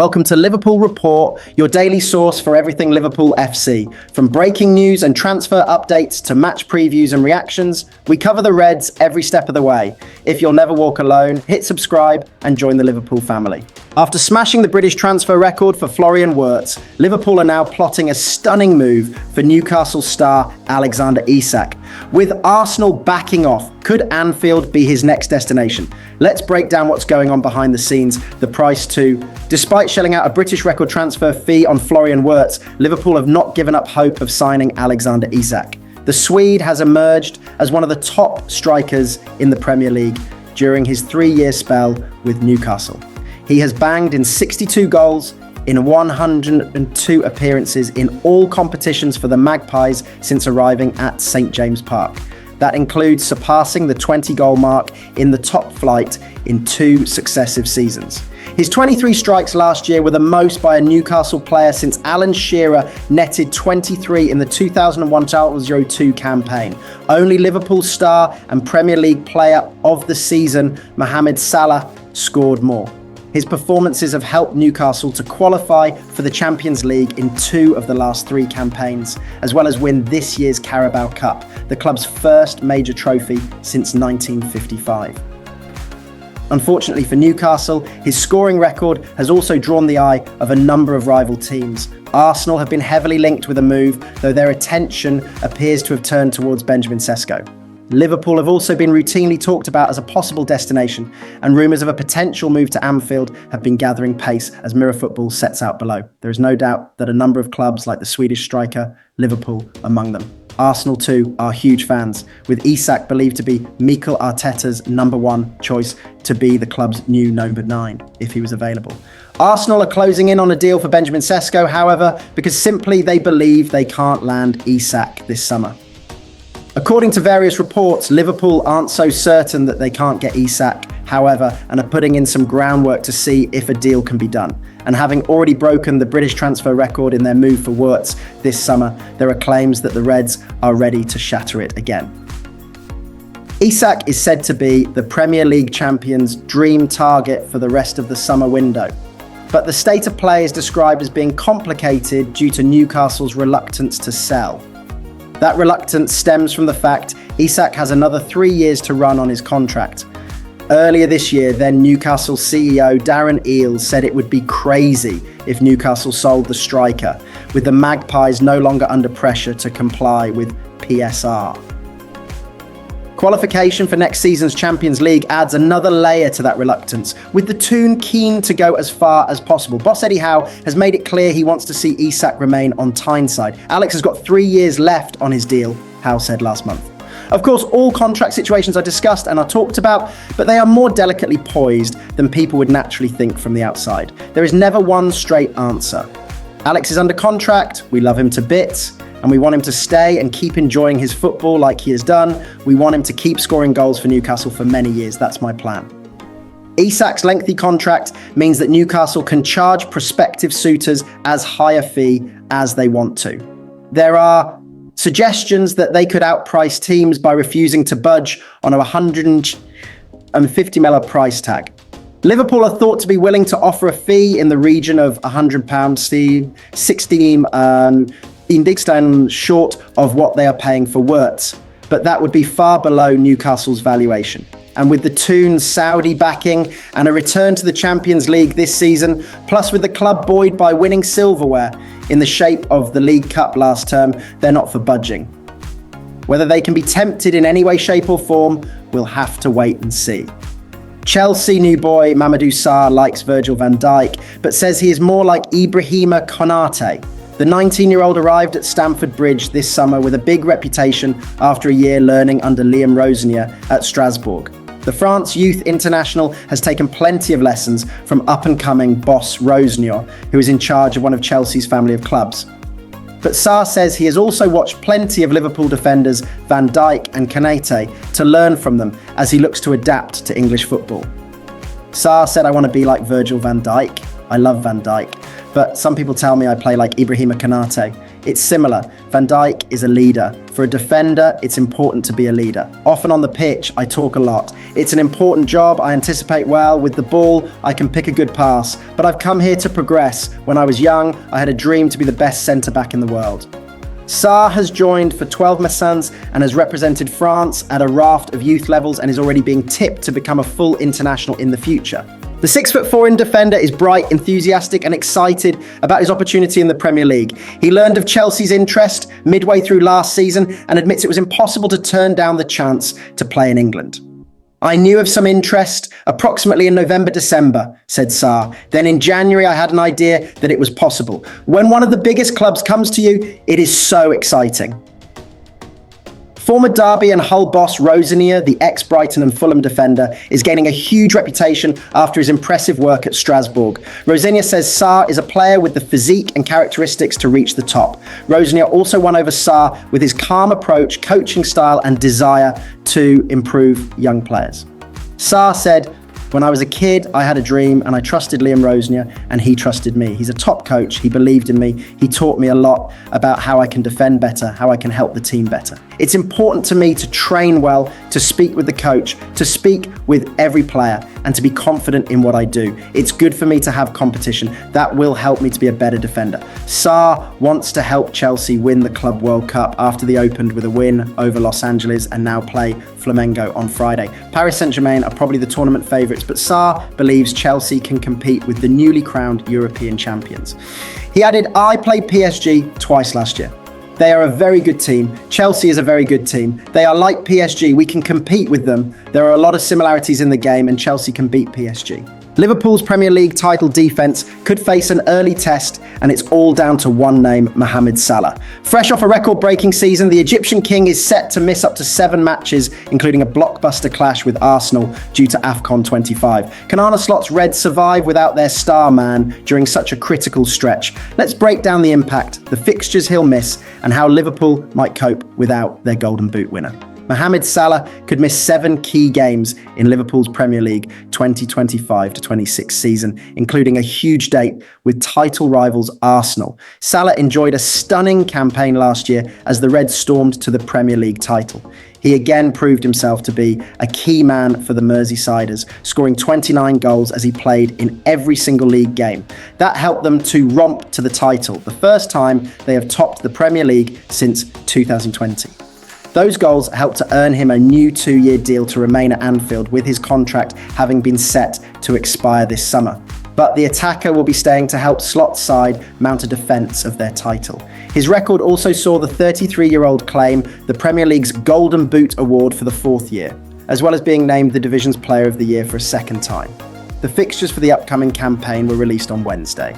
Welcome to Liverpool Report, your daily source for everything Liverpool FC. From breaking news and transfer updates to match previews and reactions, we cover the Reds every step of the way. If you'll never walk alone, hit subscribe and join the Liverpool family. After smashing the British transfer record for Florian Wirtz, Liverpool are now plotting a stunning move for Newcastle star Alexander Isak. With Arsenal backing off, could Anfield be his next destination? Let's break down what's going on behind the scenes, the price too. Despite shelling out a British record transfer fee on Florian Wirtz, Liverpool have not given up hope of signing Alexander Isak. The Swede has emerged as one of the top strikers in the Premier League during his 3-year spell with Newcastle. He has banged in 62 goals in 102 appearances in all competitions for the Magpies since arriving at St James Park. That includes surpassing the 20-goal mark in the top flight in 2 successive seasons. His 23 strikes last year were the most by a Newcastle player since Alan Shearer netted 23 in the 2001-02 campaign. Only Liverpool star and Premier League player of the season, Mohamed Salah, scored more. His performances have helped Newcastle to qualify for the Champions League in 2 of the last 3 campaigns, as well as win this year's Carabao Cup, the club's first major trophy since 1955. Unfortunately for Newcastle, his scoring record has also drawn the eye of a number of rival teams. Arsenal have been heavily linked with a move, though their attention appears to have turned towards Benjamin Sesko. Liverpool have also been routinely talked about as a possible destination, and rumours of a potential move to Anfield have been gathering pace as Mirror Football sets out below. There is no doubt that a number of clubs like the Swedish striker, Liverpool among them. Arsenal too are huge fans, with Isak believed to be Mikel Arteta's #1 choice to be the club's new number 9, if he was available. Arsenal are closing in on a deal for Benjamin Sesko, however, because simply they believe they can't land Isak this summer. According to various reports, Liverpool aren't so certain that they can't get Isak, however, and are putting in some groundwork to see if a deal can be done. And having already broken the British transfer record in their move for Wirtz this summer, there are claims that the Reds are ready to shatter it again. Isak is said to be the Premier League champions' dream target for the rest of the summer window. But the state of play is described as being complicated due to Newcastle's reluctance to sell. That reluctance stems from the fact Isak has another 3 years to run on his contract. Earlier this year, then Newcastle CEO Darren Eales said it would be crazy if Newcastle sold the striker, with the Magpies no longer under pressure to comply with PSR. Qualification for next season's Champions League adds another layer to that reluctance, with the Toon keen to go as far as possible. Boss Eddie Howe has made it clear he wants to see Isak remain on Tyneside. Alex has got 3 years left on his deal, Howe said last month. Of course, all contract situations are discussed and are talked about, but they are more delicately poised than people would naturally think from the outside. There is never one straight answer. Alex is under contract, we love him to bits, and we want him to stay and keep enjoying his football like he has done. We want him to keep scoring goals for Newcastle for many years. That's my plan. Isak's lengthy contract means that Newcastle can charge prospective suitors as high a fee as they want to. There are suggestions that they could outprice teams by refusing to budge on a $150 million price tag. Liverpool are thought to be willing to offer a fee in the region of £100, 16 indigstein short of what they are paying for Wirtz, but that would be far below Newcastle's valuation. And with the Toon's Saudi backing and a return to the Champions League this season, plus with the club buoyed by winning silverware in the shape of the League Cup last term, they're not for budging. Whether they can be tempted in any way, shape or form, we'll have to wait and see. Chelsea new boy Mamadou Sarr likes Virgil van Dijk, but says he is more like Ibrahima Konate. The 19-year-old arrived at Stamford Bridge this summer with a big reputation after a year learning under Liam Rosenior at Strasbourg. The France youth international has taken plenty of lessons from up-and-coming boss Rosenior, who is in charge of one of Chelsea's family of clubs. But Sarr says he has also watched plenty of Liverpool defenders Van Dijk and Konate to learn from them as he looks to adapt to English football. Sarr said, "I want to be like Virgil van Dijk. I love Van Dijk. But some people tell me I play like Ibrahima Konate. It's similar. Van Dijk is a leader. For a defender, it's important to be a leader. Often on the pitch, I talk a lot. It's an important job, I anticipate well. With the ball, I can pick a good pass. But I've come here to progress. When I was young, I had a dream to be the best centre-back in the world. Sarr has joined for 12 Massins and has represented France at a raft of youth levels and is already being tipped to become a full international in the future. The 6'4" defender is bright, enthusiastic and excited about his opportunity in the Premier League. He learned of Chelsea's interest midway through last season and admits it was impossible to turn down the chance to play in England. "I knew of some interest approximately in November, December," said Sarr. "Then in January, I had an idea that it was possible. When one of the biggest clubs comes to you, it is so exciting." Former Derby and Hull boss Rosenior, the ex-Brighton and Fulham defender, is gaining a huge reputation after his impressive work at Strasbourg. Rosenior says Sarr is a player with the physique and characteristics to reach the top. Rosenior also won over Sarr with his calm approach, coaching style and desire to improve young players. Sarr said, "When I was a kid, I had a dream and I trusted Liam Rosenior and he trusted me. He's a top coach. He believed in me. He taught me a lot about how I can defend better, how I can help the team better. It's important to me to train well, to speak with the coach, to speak with every player and to be confident in what I do. It's good for me to have competition. That will help me to be a better defender." Sarr wants to help Chelsea win the Club World Cup after they opened with a win over Los Angeles and now play Flamengo on Friday. Paris Saint-Germain are probably the tournament favourites, but Sarr believes Chelsea can compete with the newly crowned European champions. He added, "I played PSG twice last year. They are a very good team. Chelsea is a very good team. They are like PSG. We can compete with them. There are a lot of similarities in the game and Chelsea can beat PSG." Liverpool's Premier League title defence could face an early test, and it's all down to one name, Mohamed Salah. Fresh off a record-breaking season, the Egyptian king is set to miss up to 7 matches, including a blockbuster clash with Arsenal due to AFCON 25. Can Arne Slot's Reds survive without their star man during such a critical stretch? Let's break down the impact, the fixtures he'll miss, and how Liverpool might cope without their Golden Boot winner. Mohamed Salah could miss 7 key games in Liverpool's Premier League 2025-26 season, including a huge date with title rivals Arsenal. Salah enjoyed a stunning campaign last year as the Reds stormed to the Premier League title. He again proved himself to be a key man for the Merseysiders, scoring 29 goals as he played in every single league game. That helped them to romp to the title, the first time they have topped the Premier League since 2020. Those goals helped to earn him a new 2-year deal to remain at Anfield, with his contract having been set to expire this summer. But the attacker will be staying to help Slot's side mount a defence of their title. His record also saw the 33-year-old claim the Premier League's Golden Boot award for the 4th year, as well as being named the division's Player of the Year for a 2nd time. The fixtures for the upcoming campaign were released on Wednesday.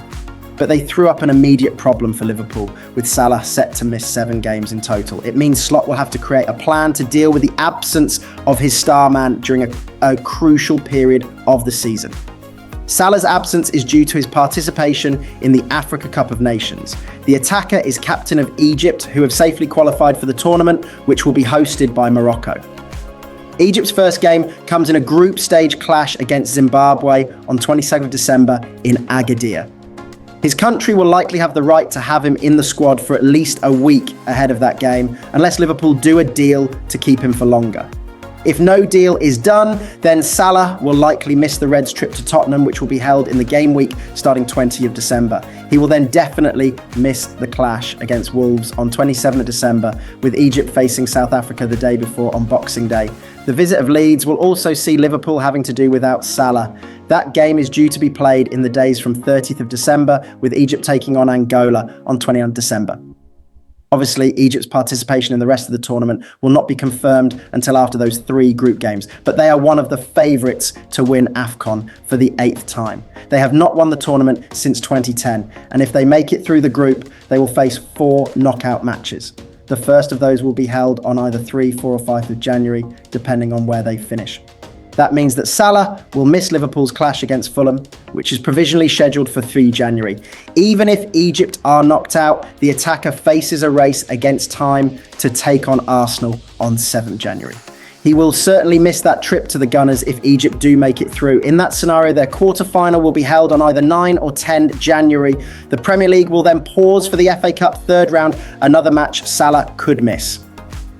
But they threw up an immediate problem for Liverpool, with Salah set to miss 7 games in total. It means Slot will have to create a plan to deal with the absence of his star man during a crucial period of the season. Salah's absence is due to his participation in the Africa Cup of Nations. The attacker is captain of Egypt, who have safely qualified for the tournament, which will be hosted by Morocco. Egypt's first game comes in a group stage clash against Zimbabwe on 22nd of December in Agadir. His country will likely have the right to have him in the squad for at least a week ahead of that game, unless Liverpool do a deal to keep him for longer. If no deal is done, then Salah will likely miss the Reds' trip to Tottenham, which will be held in the game week starting 20th of December. He will then definitely miss the clash against Wolves on 27th of December, with Egypt facing South Africa the day before on Boxing Day. The visit of Leeds will also see Liverpool having to do without Salah. That game is due to be played in the days from 30th of December, with Egypt taking on Angola on 20th of December. Obviously, Egypt's participation in the rest of the tournament will not be confirmed until after those 3 group games, but they are one of the favourites to win AFCON for the 8th time. They have not won the tournament since 2010, and if they make it through the group, they will face 4 knockout matches. The first of those will be held on either 3, 4 or 5th of January, depending on where they finish. That means that Salah will miss Liverpool's clash against Fulham, which is provisionally scheduled for 3 January. Even if Egypt are knocked out, the attacker faces a race against time to take on Arsenal on 7th January. He will certainly miss that trip to the Gunners if Egypt do make it through. In that scenario, their quarter-final will be held on either 9 or 10 January. The Premier League will then pause for the FA Cup third round, another match Salah could miss.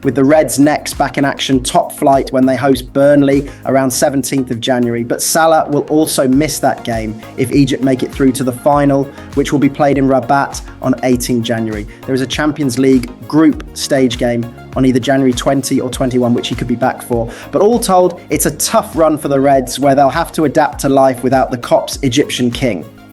With the Reds next back in action, top flight when they host Burnley around 17th of January. But Salah will also miss that game if Egypt make it through to the final, which will be played in Rabat on 18 January. There is a Champions League group stage game on either January 20 or 21, which he could be back for. But all told, it's a tough run for the Reds, where they'll have to adapt to life without the Cop's Egyptian king.